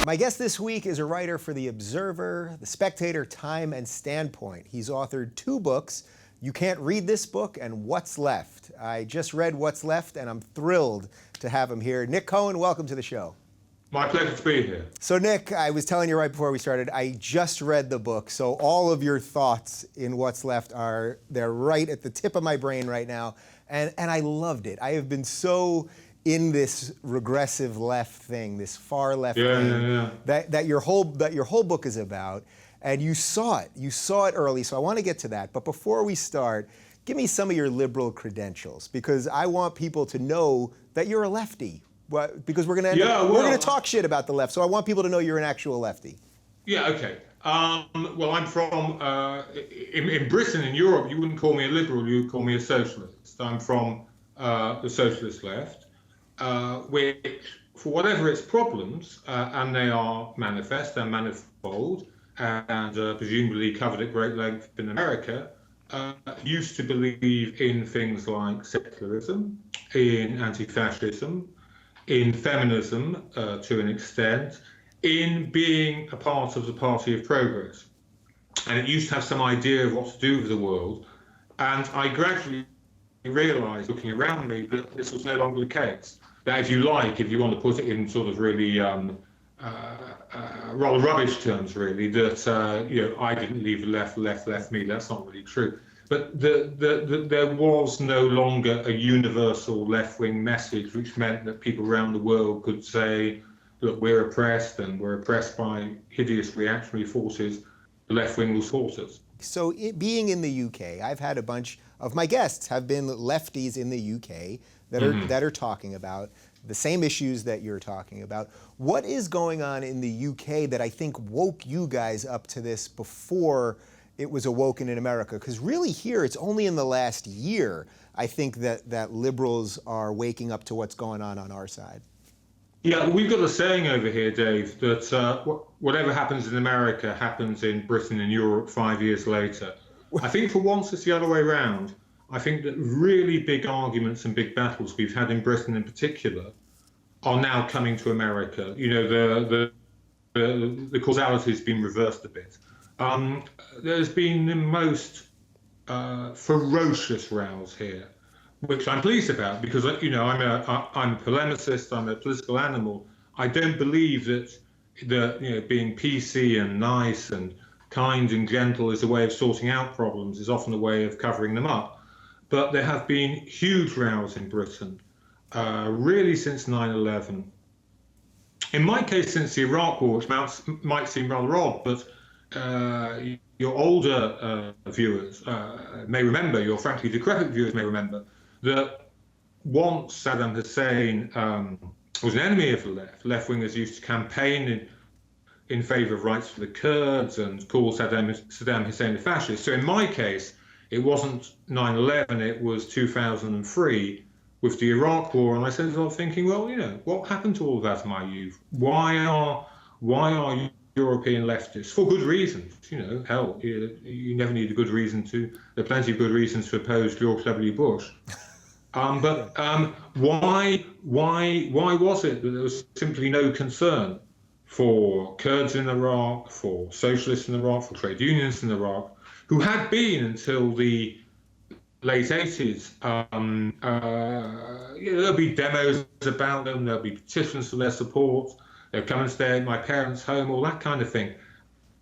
My guest this week is a writer for The Observer, The Spectator, Time, and Standpoint. He's authored 2 books, You Can't Read This Book and What's Left. I just read What's Left, and I'm thrilled to have him here. Nick Cohen, welcome to the show. My pleasure to be here. So Nick, I was telling you right before we started, I just read the book, so all of your thoughts in What's Left they're right at the tip of my brain right now, and I loved it. I have been so in this regressive left thing, this far left thing, that your whole book is about, and you saw it early, so I want to get to that. But before we start, give me some of your liberal credentials, because I want people to know that you're a lefty. Because we're going to talk shit about the left, so I want people to know you're an actual lefty. Yeah, okay. Well, I'm from, in Britain, in Europe, you wouldn't call me a liberal, you would call me a socialist. I'm from the socialist left, which, for whatever its problems, and they are manifest and manifold, and presumably covered at great length in America, used to believe in things like secularism, in anti-fascism, in feminism to an extent, in being a part of the Party of Progress. And it used to have some idea of what to do with the world. And I gradually realized, looking around me, that this was no longer the case. That if you want to put it in sort of really rather rubbish terms, really, that I didn't leave the left left me. That's not really true. But there was no longer a universal left-wing message, which meant that people around the world could say, look, we're oppressed, and we're oppressed by hideous reactionary forces. The left-wing will sort us. So being in the UK, I've had a bunch of my guests have been lefties in the UK that are talking about the same issues that you're talking about. What is going on in the UK that I think woke you guys up to this before it was awoken in America? Because really here, it's only in the last year, I think, that liberals are waking up to what's going on our side. Yeah, we've got a saying over here, Dave, that whatever happens in America happens in Britain and Europe 5 years later. I think for once it's the other way around. I think that really big arguments and big battles we've had in Britain in particular are now coming to America. You know, the causality has been reversed a bit. There's been the most ferocious rows here, which I'm pleased about, because I'm a polemicist, I'm a political animal. I don't believe that being PC and nice and kind and gentle is a way of sorting out problems, is often a way of covering them up. But there have been huge rows in Britain, really since 9/11. In my case, since the Iraq War, which might seem rather odd, but your older viewers may remember, your frankly decrepit viewers may remember, that once Saddam Hussein was an enemy of the left, left-wingers used to campaign in favor of rights for the Kurds and call Saddam Hussein a fascist. So in my case, it wasn't 9/11, it was 2003 with the Iraq War, and I started thinking, well, what happened to all of that in my youth? Why are European leftists, for good reasons, hell, you never need a good reason to, there are plenty of good reasons to oppose George W. Bush. But why was it that there was simply no concern for Kurds in Iraq, for socialists in Iraq, for trade unions in Iraq, who had been until the late 80s, there'll be demos about them, there'll be petitions for their support, they'll come and stay at my parents' home, all that kind of thing.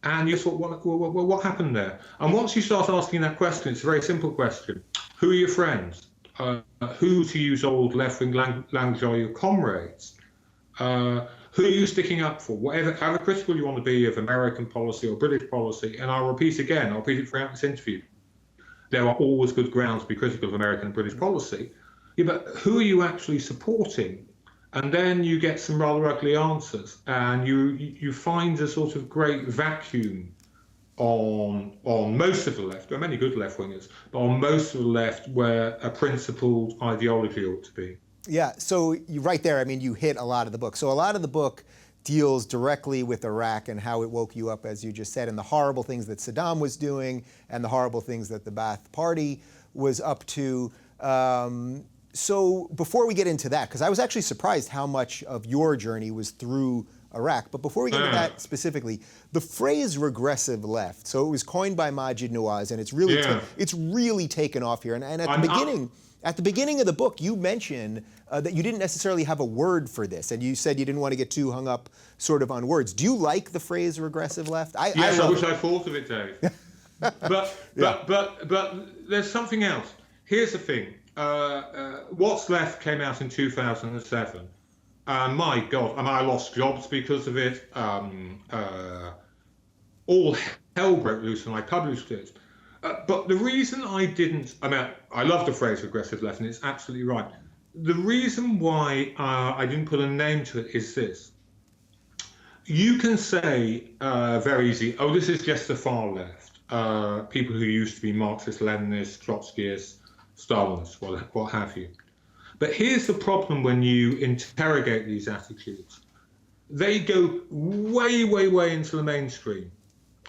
And you thought, what happened there? And once you start asking that question, it's a very simple question. Who are your friends? Who, to use old left-wing language, are your comrades? Who are you sticking up for? However critical you want to be of American policy or British policy, and I'll repeat it throughout this interview, there are always good grounds to be critical of American and British policy. Yeah, but who are you actually supporting? And then you get some rather ugly answers, and you find a sort of great vacuum on most of the left. There are many good left-wingers, but on most of the left where a principled ideology ought to be. Yeah, so right there, I mean, you hit a lot of the book. So a lot of the book deals directly with Iraq and how it woke you up, as you just said, and the horrible things that Saddam was doing and the horrible things that the Ba'ath Party was up to. So before we get into that, because I was actually surprised how much of your journey was through Iraq. But before we get into that specifically, the phrase regressive left, so it was coined by Maajid Nawaz, and it's really taken off here. And at the beginning of the book, you mention that you didn't necessarily have a word for this, and you said you didn't want to get too hung up sort of on words. Do you like the phrase regressive left? I wish I thought of it, Dave. but there's something else. Here's the thing. What's Left came out in 2007. My God, I lost jobs because of it. All hell broke loose when I published it. But the reason I didn't, I love the phrase regressive left, and it's absolutely right. The reason why I didn't put a name to it is this. You can say very easily, oh, this is just the far left. People who used to be Marxist, Leninists, Trotskyists, Stalinists, what have you. But here's the problem when you interrogate these attitudes. They go way, way, way into the mainstream.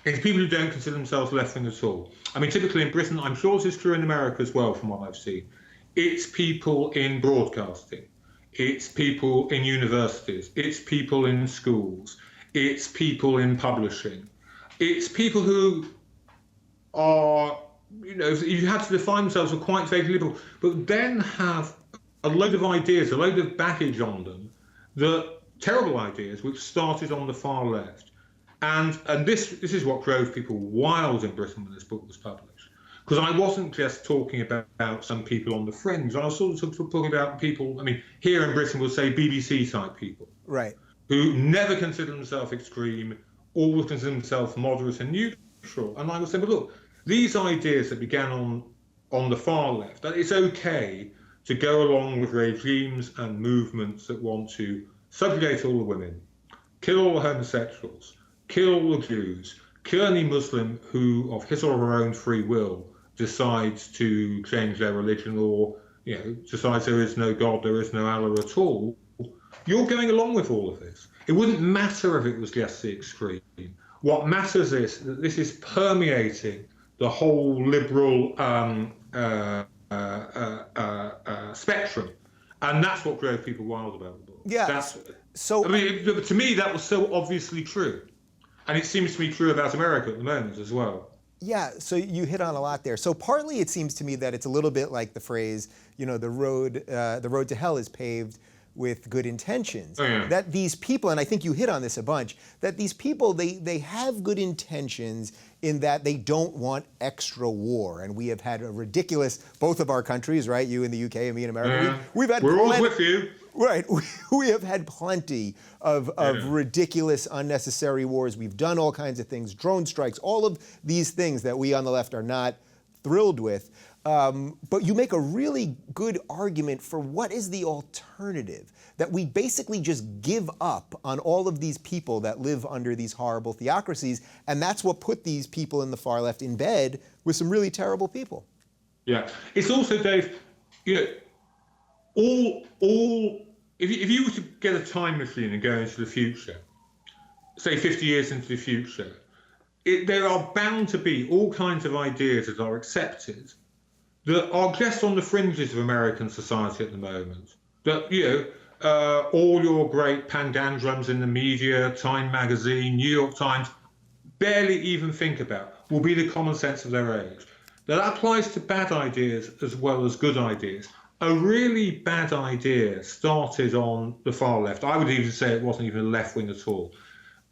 It's people who don't consider themselves left-wing at all. Typically in Britain, I'm sure this is true in America as well, from what I've seen. It's people in broadcasting. It's people in universities. It's people in schools. It's people in publishing. It's people who are, you have to define themselves as quite vaguely liberal, but then have a load of ideas, a load of baggage on them, the terrible ideas which started on the far left. And this is what drove people wild in Britain when this book was published. Because I wasn't just talking about some people on the fringe. I was sort of talking about people, here in Britain we'll say BBC type people. Right. Who never consider themselves extreme, always consider themselves moderate and neutral. And I was saying, but look, these ideas that began on the far left, that it's okay to go along with regimes and movements that want to subjugate all the women, kill all the homosexuals, kill all the Jews, kill any Muslim who, of his or her own free will, decides to change their religion or, decides there is no God, there is no Allah at all. You're going along with all of this. It wouldn't matter if it was just the extreme. What matters is that this is permeating the whole liberal spectrum, and that's what drove people wild about the book. Yeah. To me, that was so obviously true, and it seems to be true about America at the moment as well. Yeah, so you hit on a lot there. So partly it seems to me that it's a little bit like the phrase, the road to hell is paved with good intentions. Oh, yeah. That these people, and I think you hit on this a bunch, that these people, they have good intentions in that they don't want extra war. And we have had a ridiculous, both of our countries, right? You in the UK and me in America. We're all with you. Right, we have had plenty of ridiculous, unnecessary wars. We've done all kinds of things, drone strikes, all of these things that we on the left are not thrilled with. But you make a really good argument for what is the alternative, that we basically just give up on all of these people that live under these horrible theocracies, and that's what put these people in the far left in bed with some really terrible people. Yeah, it's also, Dave, if you were to get a time machine and go into the future, say 50 years into the future, there are bound to be all kinds of ideas that are accepted that are just on the fringes of American society at the moment. That, all your great pangandrums in the media, Time magazine, New York Times, barely even think about, will be the common sense of their age. Now, that applies to bad ideas as well as good ideas. A really bad idea started on the far left. I would even say it wasn't even a left wing at all.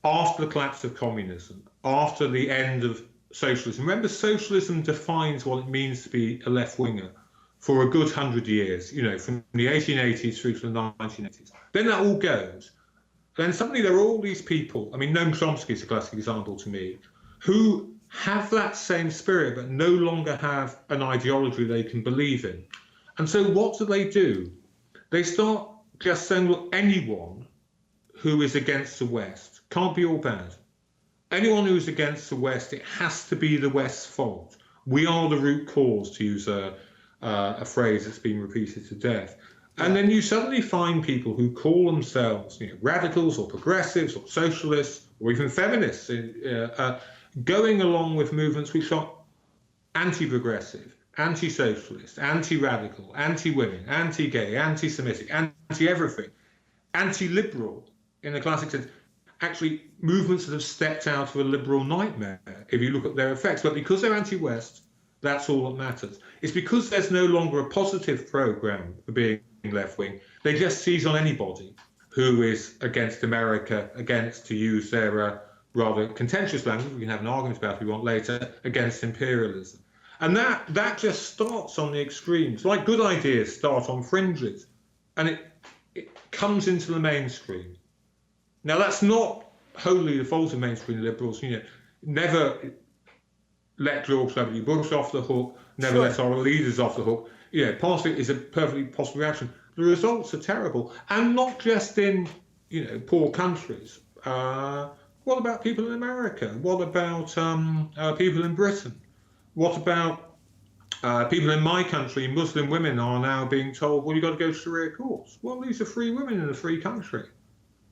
After the collapse of communism, after the end of socialism. Remember, socialism defines what it means to be a left-winger for a good 100 years, from the 1880s through to the 1980s. Then that all goes. Then suddenly there are all these people, Noam Chomsky is a classic example to me, who have that same spirit but no longer have an ideology they can believe in. And so what do? They start just saying, well, anyone who is against the West can't be all bad. Anyone who's against the West, it has to be the West's fault. We are the root cause, to use a phrase that's been repeated to death. And then you suddenly find people who call themselves radicals or progressives or socialists or even feminists going along with movements which are anti-progressive, anti-socialist, anti-radical, anti-women, anti-gay, anti-Semitic, anti-everything, anti-liberal in the classic sense. actually movements that have stepped out of a liberal nightmare, if you look at their effects. But because they're anti-West, that's all that matters. It's because there's no longer a positive program for being left-wing. They just seize on anybody who is against America, against, to use their rather contentious language, we can have an argument about if we want later, against imperialism. And that just starts on the extremes. Like good ideas start on fringes, and it comes into the mainstream. Now, that's not wholly the fault of mainstream liberals. Never let George W. Bush off the hook, never let our leaders off the hook. Part of it is a perfectly possible reaction. The results are terrible, and not just in poor countries. What about people in America? What about people in Britain? What about people in my country? Muslim women are now being told, well, you've got to go to Sharia courts. Well, these are free women in a free country.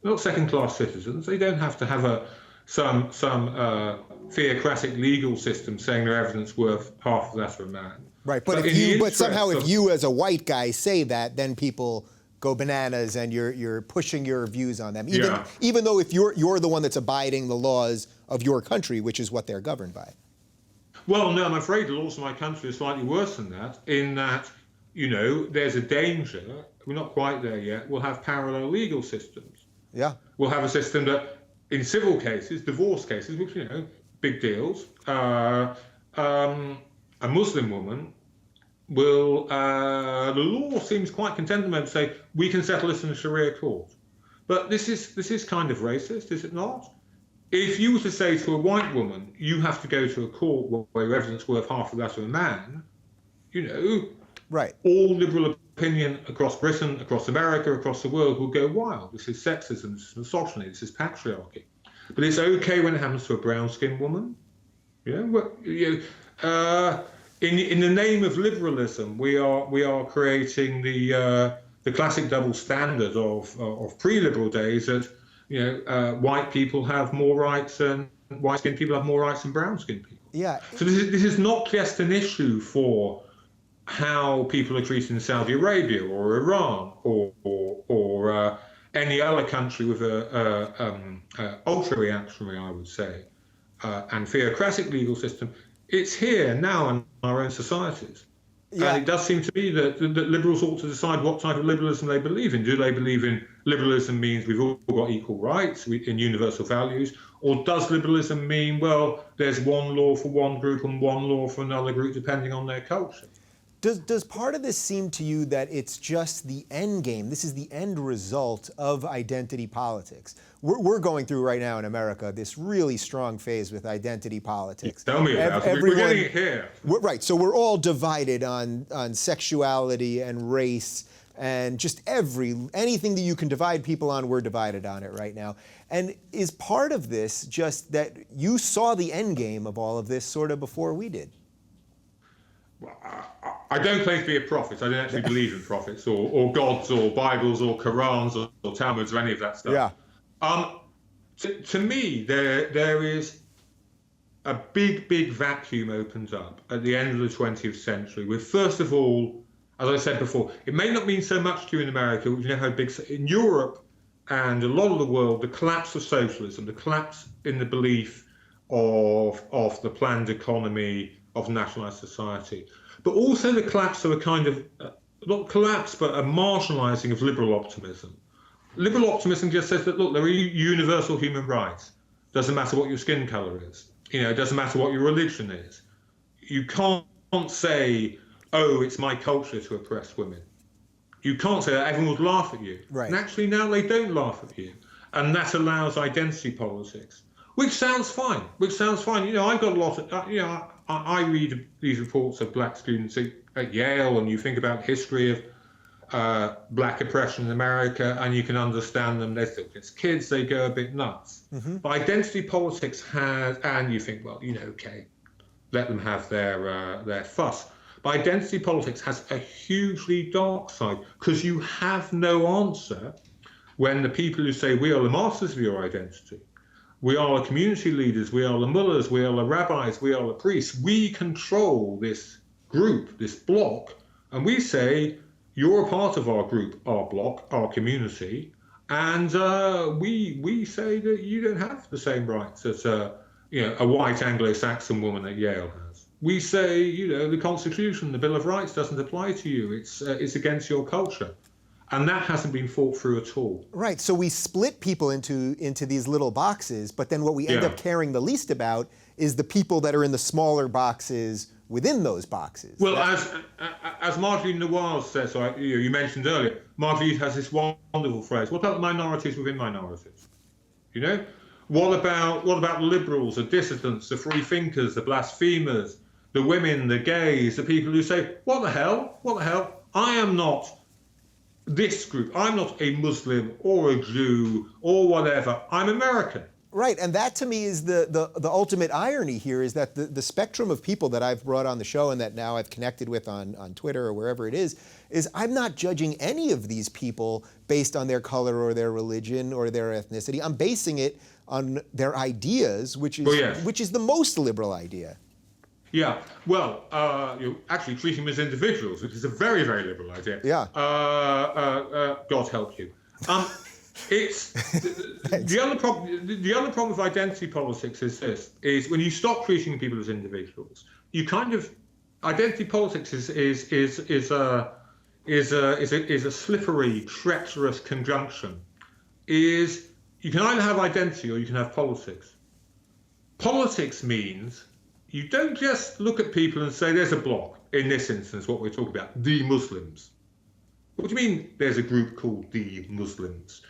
They're not second-class citizens. They don't have to have some theocratic legal system saying their evidence worth half of that of a man. Right, but somehow if you as a white guy say that, then people go bananas and you're pushing your views on them. Even though if you're the one that's abiding the laws of your country, which is what they're governed by. Well, no, I'm afraid the laws of my country are slightly worse than that, in that, there's a danger, we're not quite there yet, we'll have parallel legal systems. Yeah. We'll have a system that, in civil cases, divorce cases, which, big deals, a Muslim woman will, the law seems quite content at the moment to say, we can settle this in a Sharia court. But this is kind of racist, is it not? If you were to say to a white woman, you have to go to a court where your evidence is worth half of that of a man, right. All liberal opinion across Britain, across America, across the world will go wild. This is sexism, this is misogyny, this is patriarchy. But it's okay when it happens to a brown-skinned woman. In the name of liberalism, we are creating the classic double standard of pre-liberal days that white people have more rights and white-skinned people have more rights than brown-skinned people. Yeah. So this is not just an issue for how people are treated in Saudi Arabia or Iran or any other country with a ultra-reactionary, I would say, and theocratic legal system. It's here now in our own societies. Yeah. And it does seem to me that liberals ought to decide what type of liberalism they believe in. Do they believe in liberalism means we've all got equal rights in universal values? Or does liberalism mean, well, there's one law for one group and one law for another group depending on their culture? Does part of this seem to you that it's just the end game? This is the end result of identity politics. We're going through right now in America this really strong phase with identity politics. Tell me about it. We're getting it here. Right. So we're all divided on sexuality and race and just anything that you can divide people on, we're divided on it right now. And is part of this just that you saw the end game of all of this sort of before we did? Well, I don't claim to be a prophet. I don't actually believe in prophets or gods or Bibles or Qurans or Talmuds or any of that stuff. Yeah. To me, there is a big vacuum opens up at the end of the 20th century with, first of all, as I said before, it may not mean so much to you in America, which never had in Europe and a lot of the world, the collapse of socialism, the collapse in the belief of the planned economy, of nationalized society, but also the collapse of a kind of, not collapse, but a marginalizing of liberal optimism. Liberal optimism just says that, look, there are universal human rights. Doesn't matter what your skin color is. It doesn't matter what your religion is. You can't say, oh, it's my culture to oppress women. You can't say that. Everyone would laugh at you. Right. And actually now they don't laugh at you. And that allows identity politics, which sounds fine. I've got a lot of, I read these reports of black students at Yale, and you think about the history of black oppression in America, and you can understand them. They're still just kids, they go a bit nuts. Mm-hmm. But identity politics has, and you think, well, okay, let them have their fuss. But identity politics has a hugely dark side, because you have no answer when the people who say, we are the masters of your identity, we are the community leaders, we are the mullahs, we are the rabbis, we are the priests. We control this group, this block, and we say, you're a part of our group, our block, our community, And we say that you don't have the same rights that a white Anglo-Saxon woman at Yale has. We say, the Constitution, the Bill of Rights doesn't apply to you. It's against your culture. And that hasn't been thought through at all. Right. So we split people into these little boxes, but then what we end up caring the least about is the people that are in the smaller boxes within those boxes. Well, as Marguerite Noir says, you mentioned earlier, Marguerite has this wonderful phrase. What about minorities within minorities? What about liberals, the dissidents, the free thinkers, the blasphemers, the women, the gays, the people who say, what the hell? I am not this group. I'm not a Muslim or a Jew or whatever. I'm American. Right, and that to me is the ultimate irony here, is that the spectrum of people that I've brought on the show and that now I've connected with on Twitter or wherever it is I'm not judging any of these people based on their color or their religion or their ethnicity. I'm basing it on their ideas, which is the most liberal idea. Yeah, well, you're actually treating them as individuals, which is a very, very liberal idea. Yeah. God help you. It's the other problem with identity politics is this: is when you stop treating people as individuals, you kind of identity politics is a slippery, treacherous conjunction. Is you can either have identity or you can have politics. Politics means you don't just look at people and say there's a bloc. In this instance, what we're talking about, the Muslims. What do you mean there's a group called the Muslims?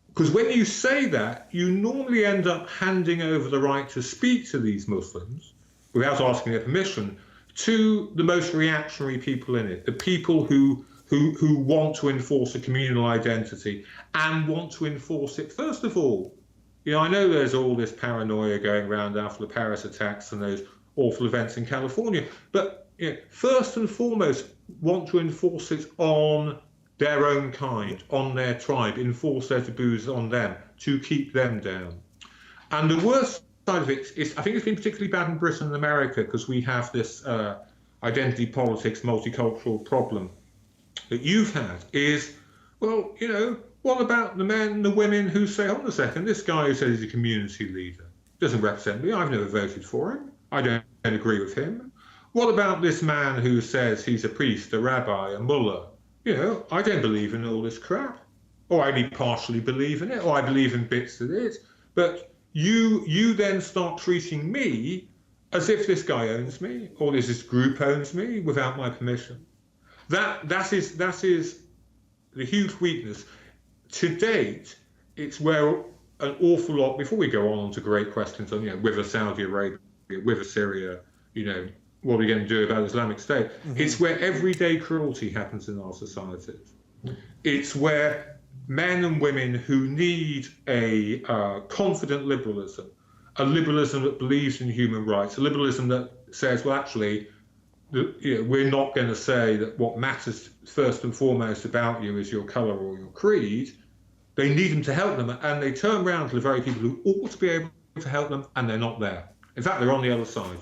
Because when you say that, you normally end up handing over the right to speak to these Muslims, without asking their permission, to the most reactionary people in it, the people who want to enforce a communal identity and want to enforce it, first of all. I know there's all this paranoia going around after the Paris attacks and those awful events in California, but first and foremost, want to enforce it on their own kind, on their tribe, enforce their taboos on them to keep them down. And the worst side of it is, I think it's been particularly bad in Britain and America because we have this identity politics, multicultural problem that you've had is, well, what about the men and the women who say, hold on a second, this guy who says he's a community leader doesn't represent me, I've never voted for him, I don't agree with him. What about this man who says he's a priest, a rabbi, a mullah? I don't believe in all this crap. Or I only partially believe in it, or I believe in bits of it. But you then start treating me as if this guy owns me, or this group owns me without my permission. That is the huge weakness. To date, it's where an awful lot, before we go on to great questions on, with Saudi Arabia, with Syria, what are we going to do about Islamic State? Mm-hmm. It's where everyday cruelty happens in our societies. It's where men and women who need a confident liberalism, a liberalism that believes in human rights, a liberalism that says, well, actually, we're not going to say that what matters first and foremost about you is your colour or your creed. They need them to help them, and they turn around to the very people who ought to be able to help them, and they're not there. In fact, they're on the other side.